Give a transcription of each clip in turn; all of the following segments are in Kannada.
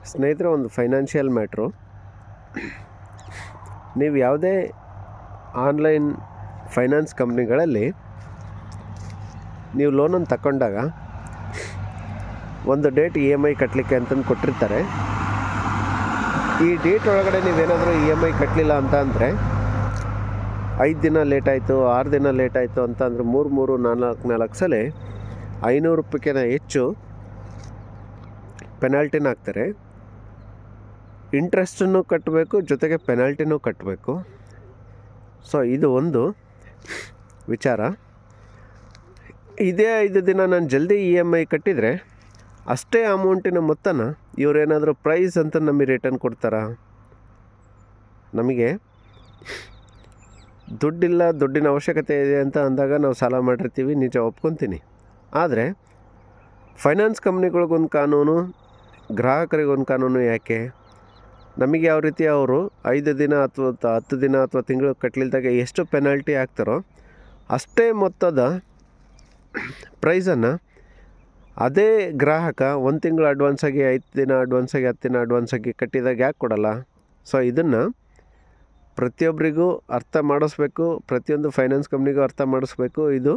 ಸ್ನೇಹಿತರೆ, ಒಂದು ಫೈನಾನ್ಷಿಯಲ್ ಮ್ಯಾಟ್ರು. ನೀವು ಯಾವುದೇ ಆನ್ಲೈನ್ ಫೈನಾನ್ಸ್ ಕಂಪ್ನಿಗಳಲ್ಲಿ ನೀವು ಲೋನನ್ನು ತಗೊಂಡಾಗ ಒಂದು ಡೇಟ್ EMI ಕಟ್ಟಲಿಕ್ಕೆ ಅಂತಂದು ಕೊಟ್ಟಿರ್ತಾರೆ. ಈ ಡೇಟ್ ಒಳಗಡೆ ನೀವೇನಾದರೂ EMI ಕಟ್ಟಲಿಲ್ಲ ಅಂತ ಅಂದರೆ 5 ದಿನ ಲೇಟ್ ಆಯಿತು, 6 ದಿನ ಲೇಟ್ ಆಯಿತು ಅಂತ ಅಂದರೆ 4 ಸಲ 500 ರೂಪಾಯಿಗಿಂತ ಹೆಚ್ಚು ಪೆನಾಲ್ಟಿನ ಹಾಕ್ತಾರೆ. ಇಂಟ್ರೆಸ್ಟನ್ನು ಕಟ್ಟಬೇಕು, ಜೊತೆಗೆ ಪೆನಾಲ್ಟಿನೂ ಕಟ್ಟಬೇಕು. ಸೊ ಇದು ಒಂದು ವಿಚಾರ. ಇದೇ 5 ದಿನ ನಾನು ಜಲ್ದಿ EMI ಕಟ್ಟಿದರೆ ಅಷ್ಟೇ ಅಮೌಂಟಿನ ಮೊತ್ತನ ಇವರೇನಾದರೂ ಪ್ರೈಸ್ ಅಂತ ನಮಗೆ ರಿಟರ್ನ್ ಕೊಡ್ತಾರಾ? ನಮಗೆ ದುಡ್ಡಿಲ್ಲ, ದುಡ್ಡಿನ ಅವಶ್ಯಕತೆ ಇದೆ ಅಂತ ಅಂದಾಗ ನಾವು ಸಾಲ ಮಾಡಿರ್ತೀವಿ, ನಿಜ ಒಪ್ಕೊತೀನಿ. ಆದರೆ ಫೈನಾನ್ಸ್ ಕಂಪ್ನಿಗಳಿಗೊಂದು ಕಾನೂನು, ಗ್ರಾಹಕರಿಗೊಂದು ಕಾನೂನು ಯಾಕೆ? ನಮಗೆ ಯಾವ ರೀತಿ ಅವರು 5 ದಿನ ಅಥವಾ 10 ದಿನ ಅಥವಾ ತಿಂಗಳು ಕಟ್ಟಲಿಲ್ದಾಗ ಎಷ್ಟು ಪೆನಾಲ್ಟಿ ಹಾಕ್ತಾರೋ ಅಷ್ಟೇ ಮೊತ್ತದ ಪ್ರೈಸನ್ನು ಅದೇ ಗ್ರಾಹಕ 1 ತಿಂಗಳು ಅಡ್ವಾನ್ಸಾಗಿ, 5 ದಿನ ಅಡ್ವಾನ್ಸಾಗಿ, 10 ದಿನ ಅಡ್ವಾನ್ಸಾಗಿ ಕಟ್ಟಿದಾಗ ಯಾಕೆ ಕೊಡಲ್ಲ? ಸೊ ಇದನ್ನು ಪ್ರತಿಯೊಬ್ಬರಿಗೂ ಅರ್ಥ ಮಾಡಿಸ್ಬೇಕು, ಪ್ರತಿಯೊಂದು ಫೈನಾನ್ಸ್ ಕಂಪ್ನಿಗೂ ಅರ್ಥ ಮಾಡಿಸ್ಬೇಕು. ಇದು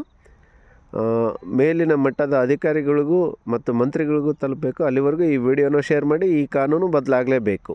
ಮೇಲಿನ ಮಟ್ಟದ ಅಧಿಕಾರಿಗಳಿಗೂ ಮತ್ತು ಮಂತ್ರಿಗಳಿಗೂ ತಲುಪಬೇಕು. ಅಲ್ಲಿವರೆಗೂ ಈ ವಿಡಿಯೋನ ಶೇರ್ ಮಾಡಿ. ಈ ಕಾನೂನು ಬದಲಾಗಲೇಬೇಕು.